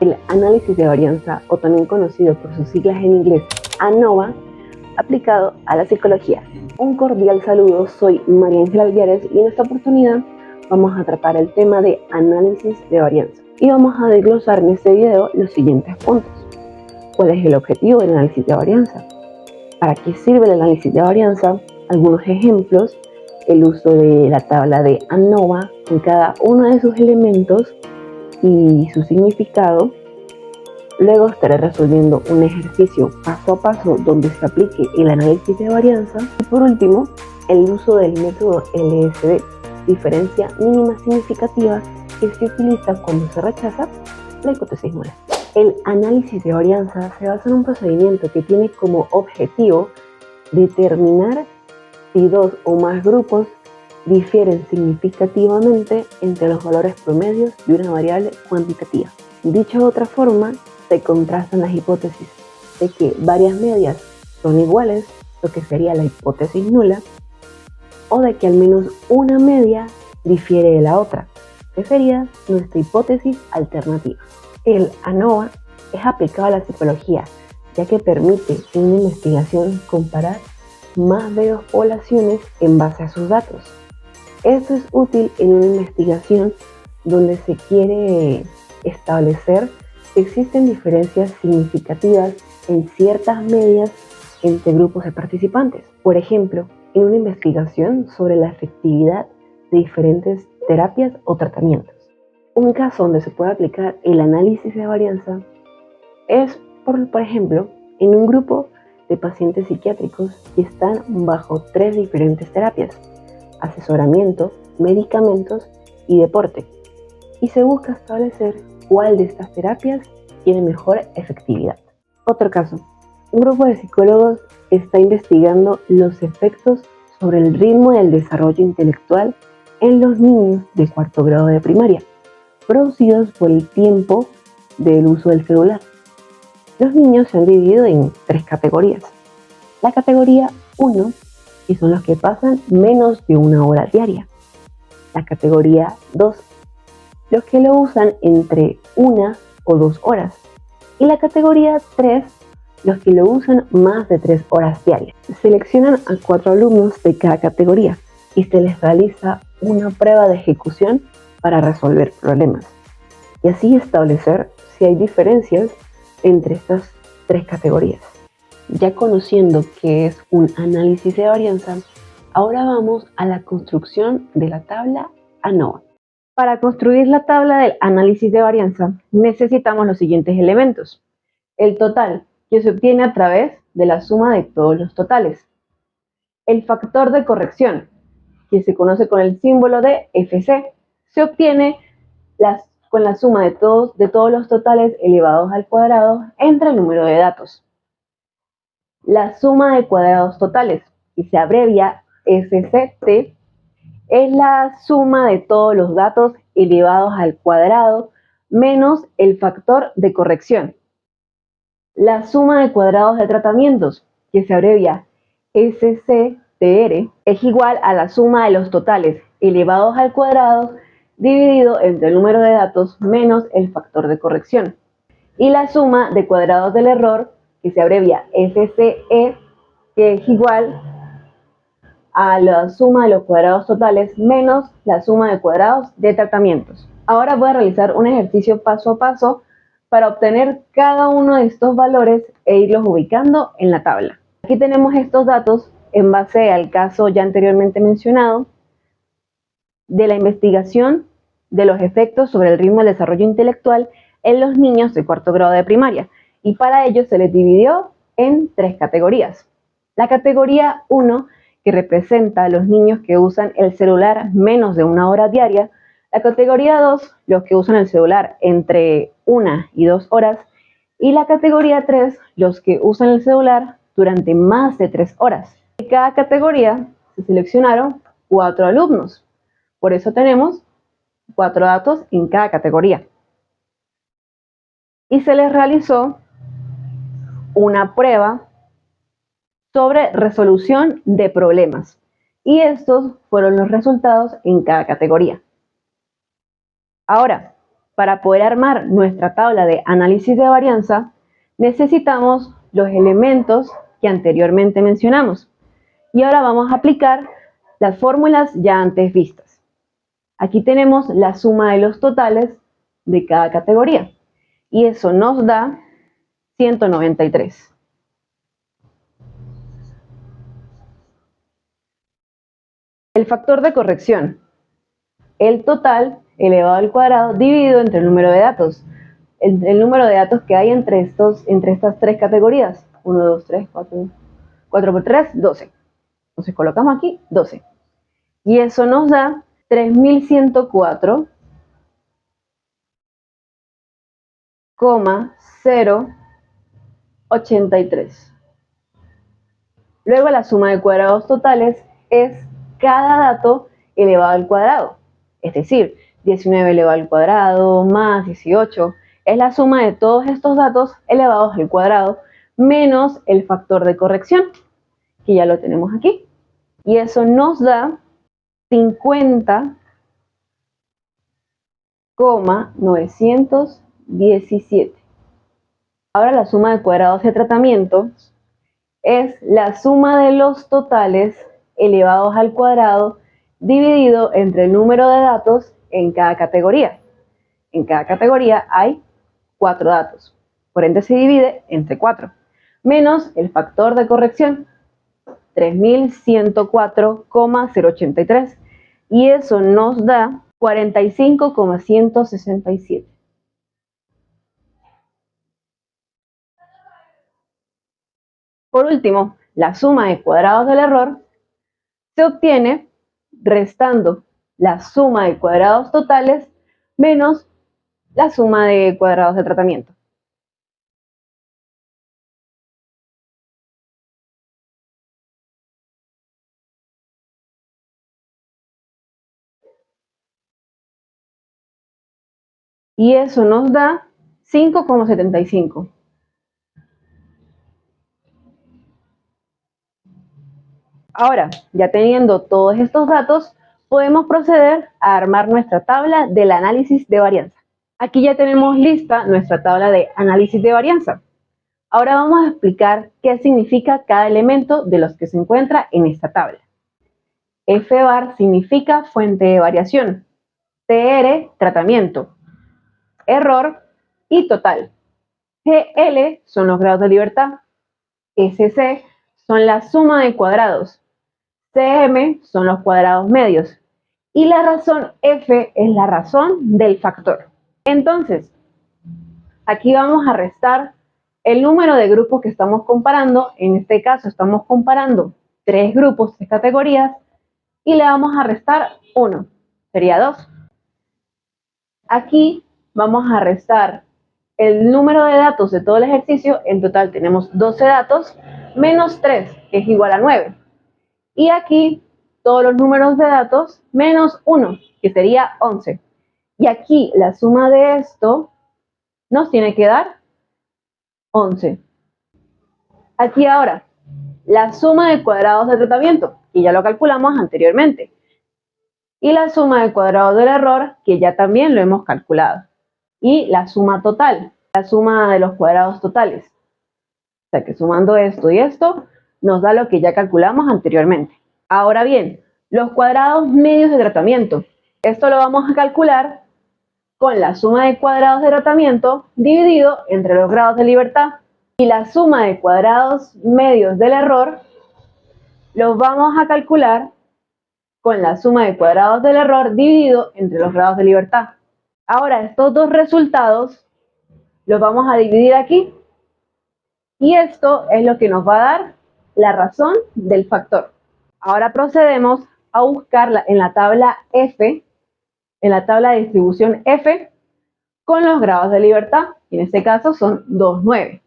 El análisis de varianza, o también conocido por sus siglas en inglés ANOVA, aplicado a la psicología. Un cordial saludo, soy María Ángela Villares y en esta oportunidad vamos a tratar el tema de análisis de varianza. Y vamos a desglosar en este video los siguientes puntos. ¿Cuál es el objetivo del análisis de varianza? ¿Para qué sirve el análisis de varianza? Algunos ejemplos: el uso de la tabla de ANOVA con cada uno de sus elementos y su significado. Luego estaré resolviendo un ejercicio paso a paso donde se aplique el análisis de varianza. Y por último, el uso del método LSD, diferencia mínima significativa, que se utiliza cuando se rechaza la hipótesis nula. El análisis de varianza se basa en un procedimiento que tiene como objetivo determinar si dos o más grupos difieren significativamente entre los valores promedios de una variable cuantitativa. Dicho de otra forma, se contrastan las hipótesis de que varias medias son iguales, lo que sería la hipótesis nula, o de que al menos una media difiere de la otra, que sería nuestra hipótesis alternativa. El ANOVA es aplicado a la psicología, ya que permite en una investigación comparar más de dos poblaciones en base a sus datos. Esto es útil en una investigación donde se quiere establecer si existen diferencias significativas en ciertas medias entre grupos de participantes. Por ejemplo, en una investigación sobre la efectividad de diferentes terapias o tratamientos. Un caso donde se puede aplicar el análisis de varianza es, por ejemplo, en un grupo de pacientes psiquiátricos que están bajo 3 diferentes terapias: asesoramiento, medicamentos y deporte, y se busca establecer cuál de estas terapias tiene mejor efectividad. Otro caso: un grupo de psicólogos está investigando los efectos sobre el ritmo del desarrollo intelectual en los niños de 4º grado de primaria, producidos por el tiempo del uso del celular. Los niños se han dividido en 3 categorías. La categoría 1, que son los que pasan menos de 1 hora diaria. La categoría 2, los que lo usan entre 1 o 2 horas. Y la categoría 3, los que lo usan más de 3 horas diarias. Seleccionan a 4 alumnos de cada categoría y se les realiza una prueba de ejecución para resolver problemas y así establecer si hay diferencias entre estas 3 categorías. Ya conociendo qué es un análisis de varianza, ahora vamos a la construcción de la tabla ANOVA. Para construir la tabla del análisis de varianza necesitamos los siguientes elementos: el total, que se obtiene a través de la suma de todos los totales; el factor de corrección, que se conoce con el símbolo de FC, se obtiene con la suma de todos los totales elevados al cuadrado entre el número de datos; la suma de cuadrados totales, que se abrevia SCT, es la suma de todos los datos elevados al cuadrado menos el factor de corrección; la suma de cuadrados de tratamientos, que se abrevia SCTR, es igual a la suma de los totales elevados al cuadrado dividido entre el número de datos menos el factor de corrección; y la suma de cuadrados del error, que se abrevia SCE, que es igual a la suma de los cuadrados totales menos la suma de cuadrados de tratamientos. Ahora voy a realizar un ejercicio paso a paso para obtener cada uno de estos valores e irlos ubicando en la tabla. Aquí tenemos estos datos en base al caso ya anteriormente mencionado de la investigación de los efectos sobre el ritmo del desarrollo intelectual en los niños de 4º grado de primaria, y para ello se les dividió en 3 categorías. La categoría 1, que representa a los niños que usan el celular menos de 1 hora diaria; la categoría 2, los que usan el celular entre 1 y 2 horas; y la categoría 3, los que usan el celular durante más de 3 horas. En cada categoría se seleccionaron 4 alumnos, por eso tenemos 4 datos en cada categoría. Y se les realizó una prueba sobre resolución de problemas. Y estos fueron los resultados en cada categoría. Ahora, Para poder armar nuestra tabla de análisis de varianza, necesitamos los elementos que anteriormente mencionamos. Y ahora vamos a aplicar las fórmulas ya antes vistas. Aquí tenemos la suma de los totales de cada categoría. Y eso nos da 193. El factor de corrección. El total elevado al cuadrado dividido entre el número de datos. El número de datos que hay entre estas tres categorías. 1, 2, 3, 4. 4 por 3, 12. Entonces colocamos aquí 12. Y eso nos da 3104,083. Luego la suma de cuadrados totales es cada dato elevado al cuadrado. Es decir, 19 elevado al cuadrado más 18 es la suma de todos estos datos elevados al cuadrado menos el factor de corrección, que ya lo tenemos aquí. Y eso nos da 50,917. Ahora la suma de cuadrados de tratamiento es la suma de los totales elevados al cuadrado dividido entre el número de datos en cada categoría. En cada categoría hay 4 datos, por ende se divide entre 4, menos el factor de corrección, 3104,083, y eso nos da 45,167. Por último, la suma de cuadrados del error se obtiene restando la suma de cuadrados totales menos la suma de cuadrados de tratamiento. Y eso nos da 5,75. Ahora, ya teniendo todos estos datos, podemos proceder a armar nuestra tabla del análisis de varianza. Aquí ya tenemos lista nuestra tabla de análisis de varianza. Ahora vamos a explicar qué significa cada elemento de los que se encuentra en esta tabla. F-bar significa fuente de variación, TR, tratamiento, error y total. GL son los grados de libertad, SC son la suma de cuadrados, CM son los cuadrados medios y la razón F es la razón del factor. Entonces, aquí vamos a restar el número de grupos que estamos comparando. En este caso estamos comparando 3 grupos, 3 categorías, y le vamos a restar 1, sería 2. Aquí vamos a restar el número de datos de todo el ejercicio. En total tenemos 12 datos, menos 3, que es igual a 9. Y aquí todos los números de datos, menos 1, que sería 11. Y aquí la suma de esto nos tiene que dar 11. Aquí ahora, la suma de cuadrados de tratamiento, que ya lo calculamos anteriormente. Y la suma de cuadrados del error, que ya también lo hemos calculado. Y la suma total, la suma de los cuadrados totales. O sea que sumando esto y esto, nos da lo que ya calculamos anteriormente. Ahora bien, los cuadrados medios de tratamiento. Esto lo vamos a calcular con la suma de cuadrados de tratamiento dividido entre los grados de libertad. Y la suma de cuadrados medios del error los vamos a calcular con la suma de cuadrados del error dividido entre los grados de libertad. Ahora estos dos resultados los vamos a dividir aquí y esto es lo que nos va a dar la razón del factor. Ahora procedemos a buscarla en la tabla F, en la tabla de distribución F, con los grados de libertad, y en este caso son 2, 9.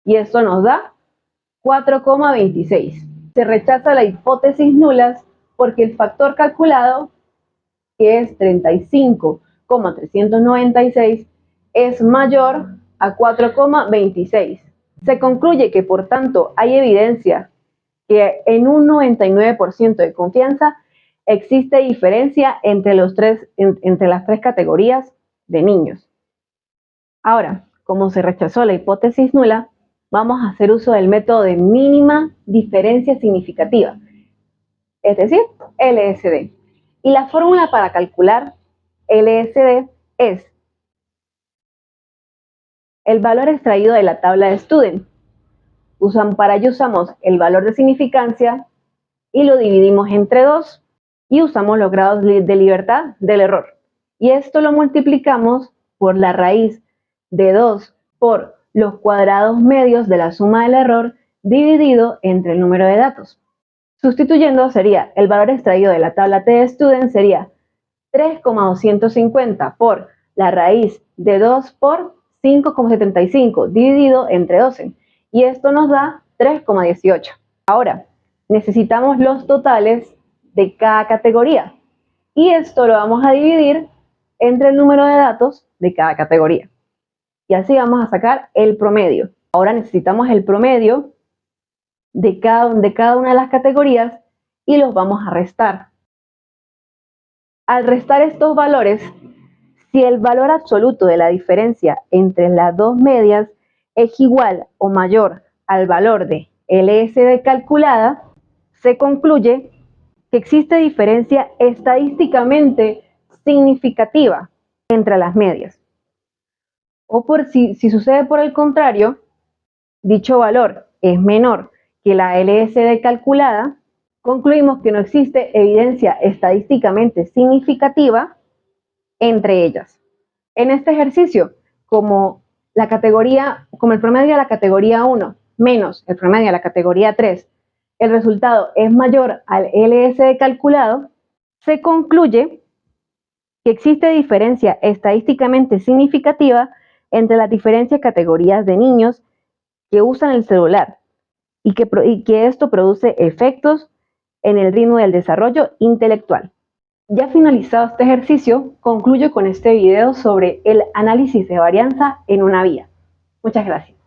Y esto nos da 4,26. Se rechaza la hipótesis nulas porque el factor calculado, que es 35,396, es mayor a 4,26. Se concluye que, por tanto, hay evidencia que en un 99% de confianza existe diferencia entre las tres categorías de niños. Ahora, como se rechazó la hipótesis nula, vamos a hacer uso del método de mínima diferencia significativa, es decir, LSD. Y la fórmula para calcular LSD es el valor extraído de la tabla de Student. Para ello usamos el valor de significancia y lo dividimos entre 2 y usamos los grados de libertad del error. Y esto lo multiplicamos por la raíz de 2 por los cuadrados medios de la suma del error dividido entre el número de datos. Sustituyendo sería el valor extraído de la tabla T de Student sería 3,250 por la raíz de 2 por 5,75 dividido entre 12. Y esto nos da 3,18. Ahora, necesitamos los totales de cada categoría. Y esto lo vamos a dividir entre el número de datos de cada categoría. Y así vamos a sacar el promedio. Ahora necesitamos el promedio de cada una de las categorías y los vamos a restar. Al restar estos valores, si el valor absoluto de la diferencia entre las dos medias es igual o mayor al valor de LSD calculada, se concluye que existe diferencia estadísticamente significativa entre las medias. O si sucede por el contrario, dicho valor es menor que la LSD calculada, concluimos que no existe evidencia estadísticamente significativa entre ellas. En este ejercicio, como el promedio de la categoría 1 menos el promedio de la categoría 3, el resultado es mayor al LSD calculado, se concluye que existe diferencia estadísticamente significativa entre las diferentes categorías de niños que usan el celular y que esto produce efectos en el ritmo del desarrollo intelectual. Ya finalizado este ejercicio, concluyo con este video sobre el análisis de varianza en una vía. Muchas gracias.